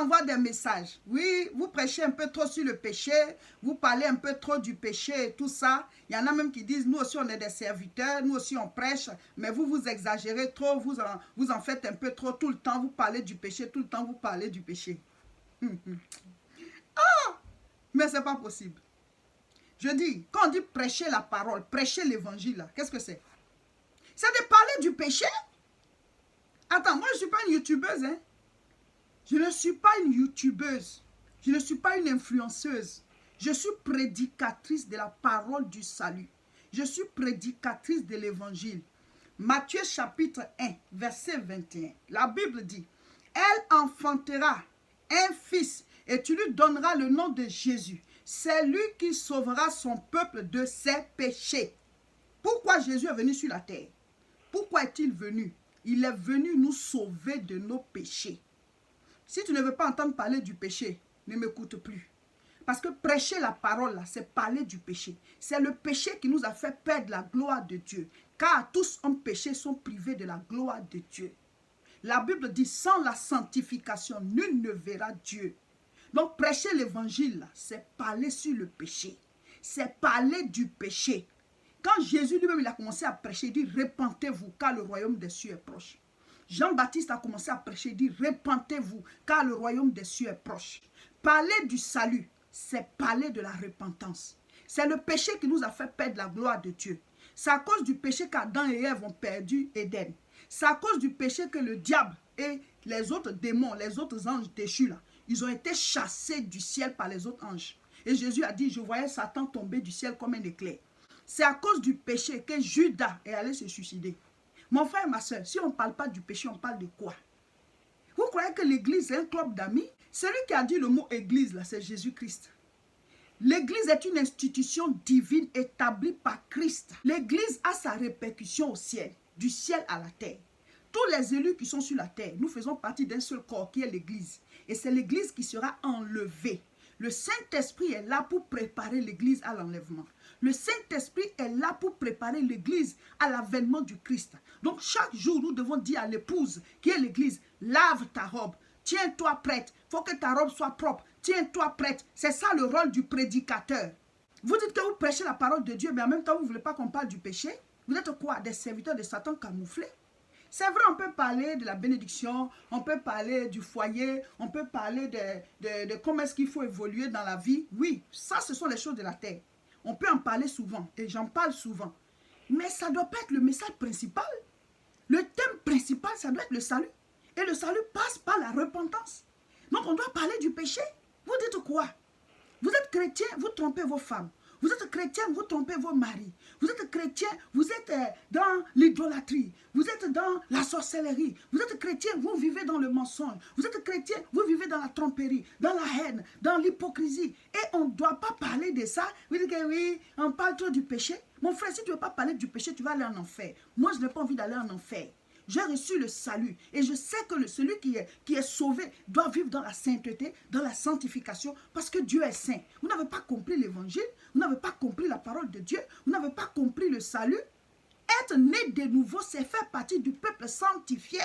envoie des messages. Oui, vous prêchez un peu trop sur le péché, vous parlez un peu trop du péché et tout ça. Il y en a même qui disent, nous aussi on est des serviteurs, nous aussi on prêche, mais vous exagérez trop, vous en faites un peu trop. Tout le temps vous parlez du péché, tout le temps vous parlez du péché. Mais ce n'est pas possible. Je dis, quand on dit prêcher la parole, prêcher l'évangile, qu'est-ce que c'est? C'est de parler du péché. Attends, moi je ne suis pas une youtubeuse, hein. Je ne suis pas une youtubeuse. Je ne suis pas une influenceuse. Je suis prédicatrice de la parole du salut. Je suis prédicatrice de l'évangile. Matthieu chapitre 1, verset 21. La Bible dit, elle enfantera un fils et tu lui donneras le nom de Jésus. C'est lui qui sauvera son peuple de ses péchés. Pourquoi Jésus est venu sur la terre? Pourquoi est-il venu? Il est venu nous sauver de nos péchés. Si tu ne veux pas entendre parler du péché, ne m'écoute plus. Parce que prêcher la parole, c'est parler du péché. C'est le péché qui nous a fait perdre la gloire de Dieu. Car tous ont péché, sont privés de la gloire de Dieu. La Bible dit, sans la sanctification, nul ne verra Dieu. Donc prêcher l'évangile, c'est parler sur le péché. C'est parler du péché. Quand Jésus lui-même il a commencé à prêcher, il dit, repentez-vous, car le royaume des cieux est proche. Jean-Baptiste a commencé à prêcher, il dit, repentez-vous, car le royaume des cieux est proche. Parler du salut, c'est parler de la repentance. C'est le péché qui nous a fait perdre la gloire de Dieu. C'est à cause du péché qu'Adam et Ève ont perdu Éden. C'est à cause du péché que le diable et les autres démons, les autres anges déchus là, ils ont été chassés du ciel par les autres anges. Et Jésus a dit, je voyais Satan tomber du ciel comme un éclair. C'est à cause du péché que Judas est allé se suicider. Mon frère et ma soeur, si on ne parle pas du péché, on parle de quoi? Vous croyez que l'église est un club d'amis? Celui qui a dit le mot église, là, c'est Jésus-Christ. L'église est une institution divine établie par Christ. L'église a sa répercussion au ciel, du ciel à la terre. Tous les élus qui sont sur la terre, nous faisons partie d'un seul corps qui est l'église. Et c'est l'église qui sera enlevée. Le Saint-Esprit est là pour préparer l'église à l'enlèvement. Le Saint-Esprit est là pour préparer l'église à l'avènement du Christ. Donc chaque jour, nous devons dire à l'épouse qui est l'église, lave ta robe, tiens-toi prête, il faut que ta robe soit propre, tiens-toi prête. C'est ça le rôle du prédicateur. Vous dites que vous prêchez la parole de Dieu, mais en même temps, vous ne voulez pas qu'on parle du péché. Vous êtes quoi? Des serviteurs de Satan camouflés? C'est vrai, on peut parler de la bénédiction, on peut parler du foyer, on peut parler de comment est-ce qu'il faut évoluer dans la vie. Oui, ça, ce sont les choses de la terre. On peut en parler souvent, et j'en parle souvent. Mais ça ne doit pas être le message principal. Le thème principal, ça doit être le salut. Et le salut passe par la repentance. Donc, on doit parler du péché. Vous dites quoi? Vous êtes chrétien, vous trompez vos femmes. Vous êtes chrétien, vous trompez vos maris. Vous êtes chrétien, vous êtes dans l'idolâtrie. Vous êtes dans la sorcellerie. Vous êtes chrétien, vous vivez dans le mensonge. Vous êtes chrétien, vous vivez dans la tromperie, dans la haine, dans l'hypocrisie. Et on ne doit pas parler de ça. Vous dites que oui, on parle trop du péché. Mon frère, si tu ne veux pas parler du péché, tu vas aller en enfer. Moi, je n'ai pas envie d'aller en enfer. J'ai reçu le salut et je sais que celui qui est sauvé doit vivre dans la sainteté, dans la sanctification, parce que Dieu est saint. Vous n'avez pas compris l'évangile, vous n'avez pas compris la parole de Dieu, vous n'avez pas compris le salut. Être né de nouveau, c'est faire partie du peuple sanctifié.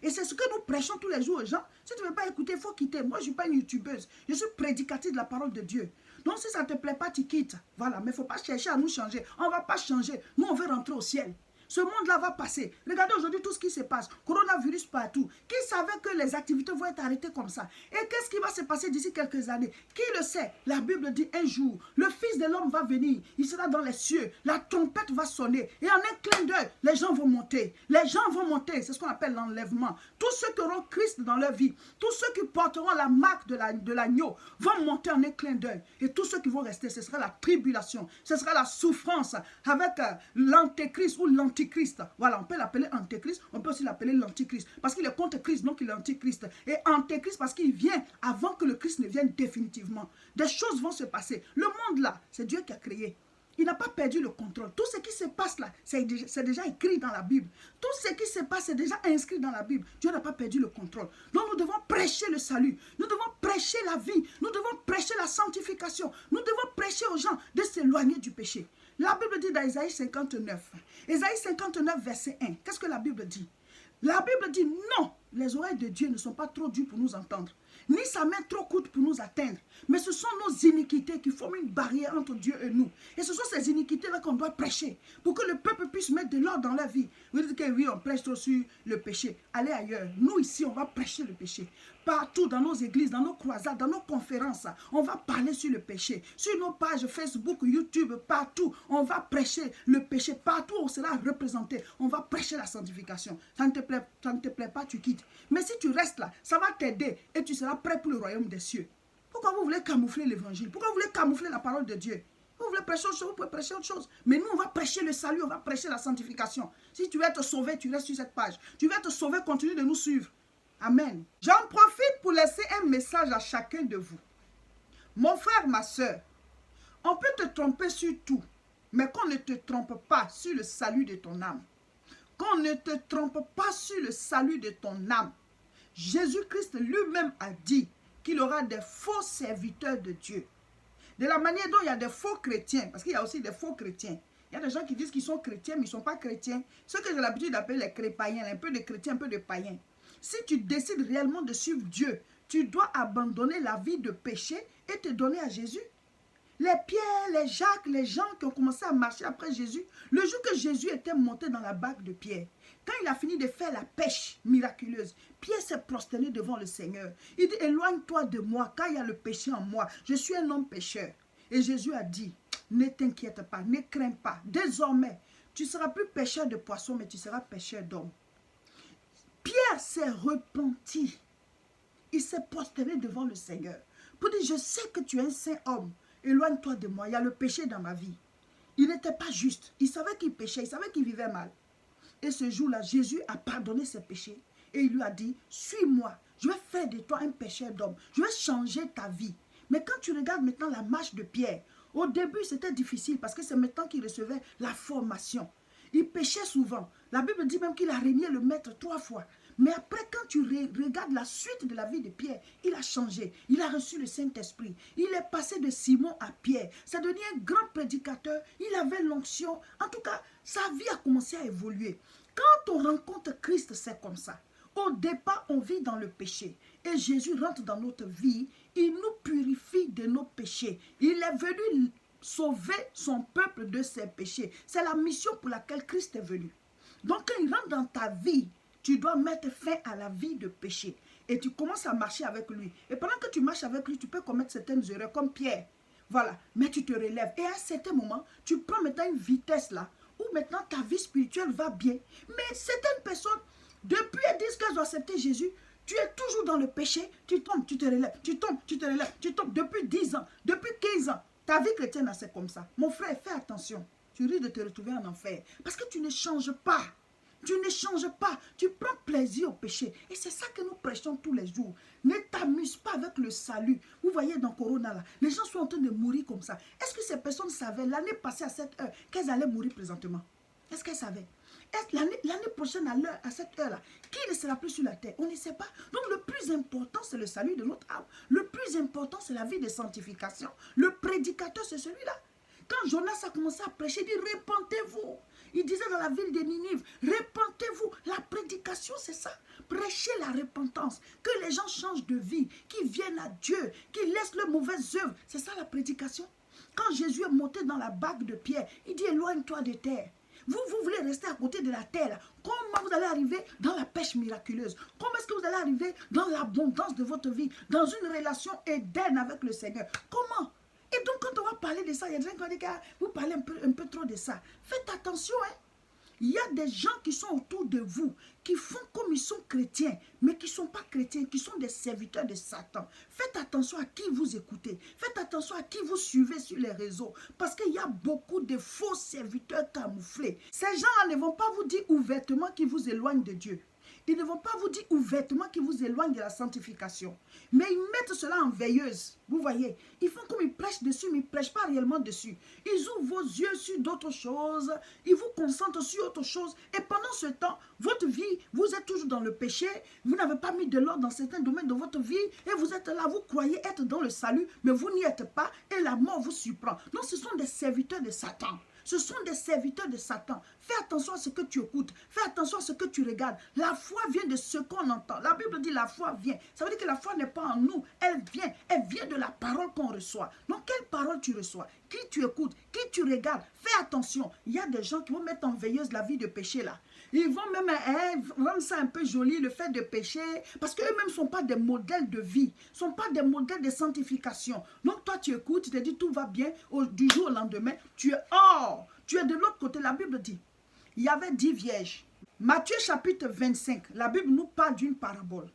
Et c'est ce que nous prêchons tous les jours aux gens. Si tu ne veux pas écouter, il faut quitter. Moi, je ne suis pas une youtubeuse. Je suis prédicatrice de la parole de Dieu. Donc, si ça ne te plaît pas, tu quittes. Voilà, mais il ne faut pas chercher à nous changer. On ne va pas changer. Nous, on veut rentrer au ciel. Ce monde-là va passer. Regardez aujourd'hui tout ce qui se passe. Coronavirus partout. Qui savait que les activités vont être arrêtées comme ça? Et qu'est-ce qui va se passer d'ici quelques années? Qui le sait? La Bible dit un jour, le Fils de l'homme va venir. Il sera dans les cieux. La trompette va sonner. Et en un clin d'œil, les gens vont monter. Les gens vont monter. C'est ce qu'on appelle l'enlèvement. Tous ceux qui auront Christ dans leur vie, tous ceux qui porteront la marque de l'agneau vont monter en un clin d'œil. Et tous ceux qui vont rester, ce sera la tribulation. Ce sera la souffrance avec l'antéchrist ou l'antichrist. Voilà, on peut l'appeler antéchrist, on peut aussi l'appeler l'antichrist. Parce qu'il est contre Christ, donc il est antichrist. Et antéchrist parce qu'il vient avant que le Christ ne vienne définitivement. Des choses vont se passer. Le monde là, c'est Dieu qui a créé. Il n'a pas perdu le contrôle. Tout ce qui se passe là, c'est déjà écrit dans la Bible. Tout ce qui se passe, c'est déjà inscrit dans la Bible. Dieu n'a pas perdu le contrôle. Donc nous devons prêcher le salut. Nous devons prêcher la vie. Nous devons prêcher la sanctification. Nous devons prêcher aux gens de s'éloigner du péché. La Bible dit dans Isaïe 59. Isaïe 59, verset 1. Qu'est-ce que la Bible dit? La Bible dit non, les oreilles de Dieu ne sont pas trop dures pour nous entendre, ni sa main trop courte pour nous atteindre. Mais ce sont nos iniquités qui forment une barrière entre Dieu et nous. Et ce sont ces iniquités-là qu'on doit prêcher pour que le peuple puisse mettre de l'ordre dans la vie. Vous dites que oui, on prêche trop sur le péché. Allez ailleurs. Nous ici, on va prêcher le péché. Partout dans nos églises, dans nos croisades, dans nos conférences, on va parler sur le péché. Sur nos pages Facebook, YouTube, partout, on va prêcher le péché. Partout où on sera représenté, on va prêcher la sanctification. Ça ne te plaît pas, tu quittes. Mais si tu restes là, ça va t'aider et tu seras prêt pour le royaume des cieux. Pourquoi vous voulez camoufler l'évangile? Pourquoi vous voulez camoufler la parole de Dieu? Vous voulez prêcher autre chose, vous pouvez prêcher autre chose. Mais nous, on va prêcher le salut, on va prêcher la sanctification. Si tu veux être sauvé, tu restes sur cette page. Tu veux être sauvé, continue de nous suivre. Amen. J'en profite pour laisser un message à chacun de vous. Mon frère, ma soeur, on peut te tromper sur tout, mais qu'on ne te trompe pas sur le salut de ton âme. Qu'on ne te trompe pas sur le salut de ton âme. Jésus-Christ lui-même a dit qu'il aura des faux serviteurs de Dieu. De la manière dont il y a des faux chrétiens, parce qu'il y a aussi des faux chrétiens. Il y a des gens qui disent qu'ils sont chrétiens, mais ils ne sont pas chrétiens. Ceux que j'ai l'habitude d'appeler les crépaïens, un peu de chrétiens, un peu de païens. Si tu décides réellement de suivre Dieu, tu dois abandonner la vie de péché et te donner à Jésus. Les Pierre, les Jacques, les gens qui ont commencé à marcher après Jésus, le jour que Jésus était monté dans la barque de Pierre, quand il a fini de faire la pêche miraculeuse, Pierre s'est prosterné devant le Seigneur. Il dit, éloigne-toi de moi, car il y a le péché en moi. Je suis un homme pécheur. Et Jésus a dit, ne t'inquiète pas, ne crains pas. Désormais, tu ne seras plus pêcheur de poissons, mais tu seras pêcheur d'hommes. Pierre s'est repenti. Il s'est prosterné devant le Seigneur pour dire, je sais que tu es un saint homme. Éloigne-toi de moi, il y a le péché dans ma vie. Il n'était pas juste. Il savait qu'il péchait, il savait qu'il vivait mal. Et ce jour-là, Jésus a pardonné ses péchés. Et il lui a dit, suis-moi, je vais faire de toi un pécheur d'homme. Je vais changer ta vie. Mais quand tu regardes maintenant la marche de Pierre, au début c'était difficile parce que c'est maintenant qu'il recevait la formation. Il péchait souvent. La Bible dit même qu'il a régné le maître 3 fois. Mais après, quand tu regardes la suite de la vie de Pierre, il a changé. Il a reçu le Saint-Esprit. Il est passé de Simon à Pierre. C'est devenu un grand prédicateur. Il avait l'onction. En tout cas, sa vie a commencé à évoluer. Quand on rencontre Christ, c'est comme ça. Au départ, on vit dans le péché. Et Jésus rentre dans notre vie. Il nous purifie de nos péchés. Il est venu sauver son peuple de ses péchés. C'est la mission pour laquelle Christ est venu. Donc, quand il rentre dans ta vie, tu dois mettre fin à la vie de péché. Et tu commences à marcher avec lui. Et pendant que tu marches avec lui, tu peux commettre certaines erreurs comme Pierre. Voilà. Mais tu te relèves. Et à un certain moment, tu prends maintenant une vitesse là, où maintenant ta vie spirituelle va bien. Mais certaines personnes, depuis elles disent qu'elles ont accepté Jésus, tu es toujours dans le péché, tu tombes, tu te relèves, tu tombes, tu te relèves, tu tombes depuis 10 ans, depuis 15 ans. Ta vie chrétienne, c'est comme ça. Mon frère, fais attention. Tu risques de te retrouver en enfer. Parce que tu ne changes pas. Tu ne changes pas, tu prends plaisir au péché. Et c'est ça que nous prêchons tous les jours. Ne t'amuse pas avec le salut. Vous voyez dans Corona, là, les gens sont en train de mourir comme ça. Est-ce que ces personnes savaient l'année passée à cette heure qu'elles allaient mourir présentement? Est-ce qu'elles savaient? L'année prochaine à cette heure-là, qui ne sera plus sur la terre? On ne sait pas. Donc le plus important, c'est le salut de notre âme. Le plus important, c'est la vie de sanctification. Le prédicateur, c'est celui-là. Quand Jonas a commencé à prêcher, il dit, repentez-vous. Il disait dans la ville de Ninive, repentez-vous. La prédication, c'est ça. Prêchez la repentance. Que les gens changent de vie, qu'ils viennent à Dieu, qu'ils laissent leurs mauvaises œuvres. C'est ça la prédication. Quand Jésus est monté dans la barque de Pierre, il dit, éloigne-toi de terre. Vous voulez rester à côté de la terre. Comment vous allez arriver dans la pêche miraculeuse? Comment est-ce que vous allez arriver dans l'abondance de votre vie, dans une relation Éden avec le Seigneur? Comment? Et donc, quand on va parler de ça, il y a des gens qui vont dire que vous parlez un peu trop de ça. Faites attention, hein. Il y a des gens qui sont autour de vous, qui font comme ils sont chrétiens, mais qui ne sont pas chrétiens, qui sont des serviteurs de Satan. Faites attention à qui vous écoutez. Faites attention à qui vous suivez sur les réseaux. Parce qu'il y a beaucoup de faux serviteurs camouflés. Ces gens-là ne vont pas vous dire ouvertement qu'ils vous éloignent de Dieu. Ils ne vont pas vous dire ouvertement qu'ils vous éloignent de la sanctification. Mais ils mettent cela en veilleuse. Vous voyez, ils font comme ils prêchent dessus, mais ils ne prêchent pas réellement dessus. Ils ouvrent vos yeux sur d'autres choses. Ils vous concentrent sur autre chose. Et pendant ce temps, votre vie, vous êtes toujours dans le péché. Vous n'avez pas mis de l'ordre dans certains domaines de votre vie. Et vous êtes là, vous croyez être dans le salut, mais vous n'y êtes pas. Et la mort vous surprend. Donc ce sont des serviteurs de Satan. Ce sont des serviteurs de Satan. Fais attention à ce que tu écoutes. Fais attention à ce que tu regardes. La foi vient de ce qu'on entend. La Bible dit la foi vient. Ça veut dire que la foi n'est pas en nous. Elle vient de la parole qu'on reçoit. Donc, quelle parole tu reçois? Qui tu écoutes? Qui tu regardes? Fais attention. Il y a des gens qui vont mettre en veilleuse la vie de péché là. Ils vont même rendre ça un peu joli, le fait de pécher, parce qu'eux-mêmes ne sont pas des modèles de vie, ne sont pas des modèles de sanctification. Donc toi, tu écoutes, tu te dis tout va bien, du jour au lendemain, tu es hors, tu es de l'autre côté. La Bible dit, il y avait 10 vierges. Matthieu chapitre 25, la Bible nous parle d'une parabole.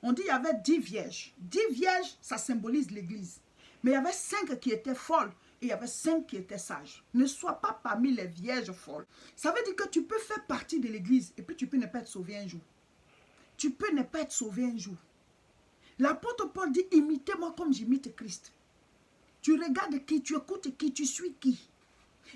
On dit il y avait 10 vierges. 10 vierges, ça symbolise l'église. Mais il y avait 5 qui étaient folles. Et il y avait 5 qui étaient sages. Ne sois pas parmi les vierges folles. Ça veut dire que tu peux faire partie de l'église et puis tu peux ne pas être sauvé un jour. Tu peux ne pas être sauvé un jour. L'apôtre Paul dit, imitez-moi comme j'imite Christ. Tu regardes qui, tu écoutes qui, tu suis qui.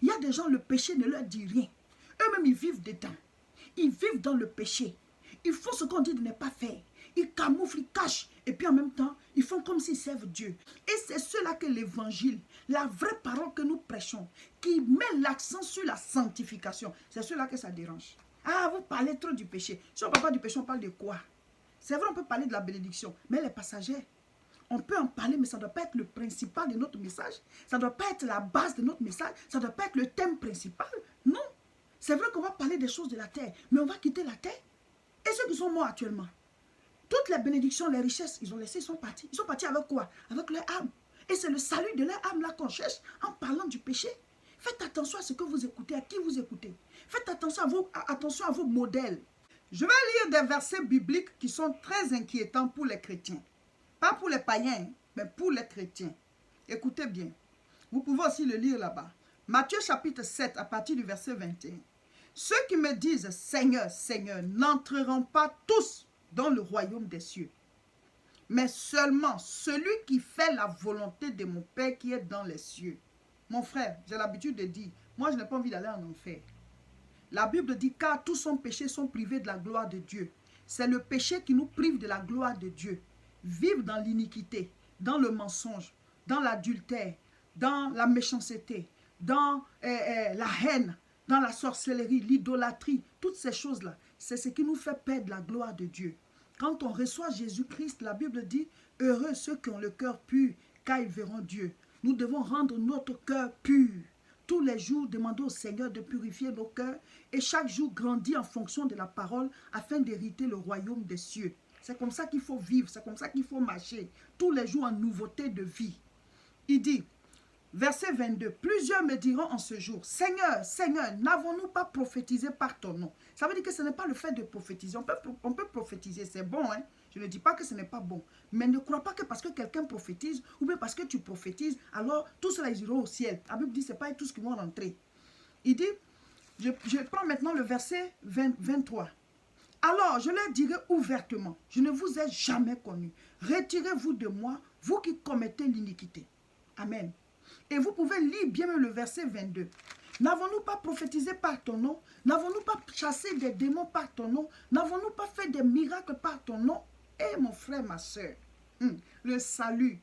Il y a des gens, le péché ne leur dit rien. Eux-mêmes, ils vivent dedans. Ils vivent dans le péché. Ils font ce qu'on dit de ne pas faire. Ils camouflent, ils cachent. Et puis en même temps, ils font comme s'ils servent Dieu. Et c'est cela que l'évangile, la vraie parole que nous prêchons, qui met l'accent sur la sanctification, c'est cela que ça dérange. Ah, vous parlez trop du péché. Si on ne parle pas du péché, on parle de quoi? C'est vrai, on peut parler de la bénédiction, mais les passagers, on peut en parler, mais ça ne doit pas être le principal de notre message. Ça ne doit pas être la base de notre message. Ça ne doit pas être le thème principal. Non. C'est vrai qu'on va parler des choses de la terre, mais on va quitter la terre. Et ceux qui sont morts actuellement, toutes les bénédictions, les richesses, ils ont laissé, ils sont partis. Ils sont partis avec quoi? Avec leur âme. Et c'est le salut de leur âme là qu'on cherche en parlant du péché. Faites attention à ce que vous écoutez, à qui vous écoutez. Faites attention à vos modèles. Je vais lire des versets bibliques qui sont très inquiétants pour les chrétiens. Pas pour les païens, mais pour les chrétiens. Écoutez bien. Vous pouvez aussi le lire là-bas. Matthieu chapitre 7 à partir du verset 21. Ceux qui me disent Seigneur, Seigneur, n'entreront pas tous dans le royaume des cieux, mais seulement celui qui fait la volonté de mon Père qui est dans les cieux. Mon frère, j'ai l'habitude de dire, moi je n'ai pas envie d'aller en enfer. La Bible dit, car tous son péchés sont privés de la gloire de Dieu. C'est le péché qui nous prive de la gloire de Dieu. Vivre dans l'iniquité, dans le mensonge, dans l'adultère, dans la méchanceté, dans la haine, dans la sorcellerie, l'idolâtrie, toutes ces choses-là, c'est ce qui nous fait perdre la gloire de Dieu. Quand on reçoit Jésus-Christ, la Bible dit, heureux ceux qui ont le cœur pur, car ils verront Dieu. Nous devons rendre notre cœur pur. Tous les jours, demandons au Seigneur de purifier nos cœurs et chaque jour grandir en fonction de la parole afin d'hériter le royaume des cieux. C'est comme ça qu'il faut vivre, c'est comme ça qu'il faut marcher. Tous les jours en nouveauté de vie. Il dit, verset 22, plusieurs me diront en ce jour, Seigneur, Seigneur, n'avons-nous pas prophétisé par ton nom? Ça veut dire que ce n'est pas le fait de prophétiser. On peut prophétiser, c'est bon, hein? Je ne dis pas que ce n'est pas bon. Mais ne crois pas que parce que quelqu'un prophétise, ou bien parce que tu prophétises, alors tout cela ils iront au ciel. La Bible dit, ce n'est pas tous qui vont rentrer. Il dit, je prends maintenant le verset 23. Alors, je leur dirai ouvertement, je ne vous ai jamais connu. Retirez-vous de moi, vous qui commettez l'iniquité. Amen. Et vous pouvez lire bien même le verset 22. N'avons-nous pas prophétisé par ton nom? N'avons-nous pas chassé des démons par ton nom? N'avons-nous pas fait des miracles par ton nom? Eh mon frère, ma soeur, le salut,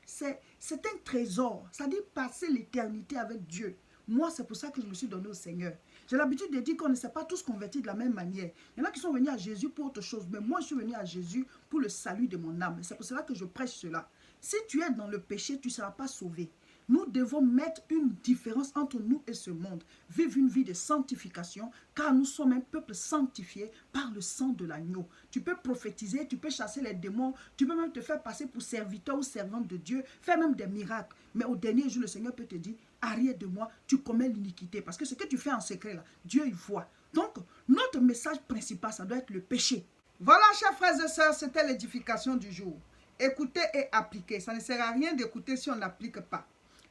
c'est un trésor. Ça dit passer l'éternité avec Dieu. Moi, c'est pour ça que je me suis donné au Seigneur. J'ai l'habitude de dire qu'on ne s'est pas tous convertis de la même manière. Il y en a qui sont venus à Jésus pour autre chose, mais moi, je suis venu à Jésus pour le salut de mon âme. C'est pour cela que je prêche cela. Si tu es dans le péché, tu ne seras pas sauvé. Nous devons mettre une différence entre nous et ce monde. Vivre une vie de sanctification, car nous sommes un peuple sanctifié par le sang de l'agneau. Tu peux prophétiser, tu peux chasser les démons, tu peux même te faire passer pour serviteur ou servante de Dieu, faire même des miracles. Mais au dernier jour, le Seigneur peut te dire, arrière de moi, tu commets l'iniquité. Parce que ce que tu fais en secret, là, Dieu il voit. Donc, notre message principal, ça doit être le péché. Voilà, chers frères et sœurs, c'était l'édification du jour. Écoutez et appliquez. Ça ne sert à rien d'écouter si on n'applique pas.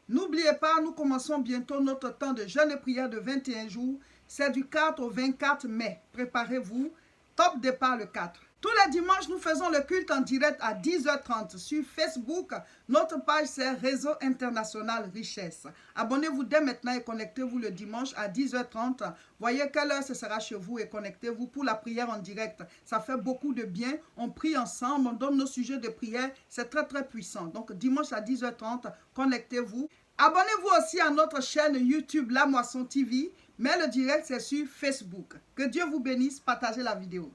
N'oubliez pas, nous commençons bientôt notre temps de jeûne et prière de 21 jours. C'est du 4 au 24 mai. Préparez-vous. Top départ le 4. Tous les dimanches, nous faisons le culte en direct à 10h30 sur Facebook. Notre page, c'est Réseau International Richesse. Abonnez-vous dès maintenant et connectez-vous le dimanche à 10h30. Voyez quelle heure ce sera chez vous et connectez-vous pour la prière en direct. Ça fait beaucoup de bien. On prie ensemble, on donne nos sujets de prière. C'est très, très puissant. Donc, dimanche à 10h30, connectez-vous. Abonnez-vous aussi à notre chaîne YouTube La Moisson TV, mais le direct c'est sur Facebook. Que Dieu vous bénisse, partagez la vidéo.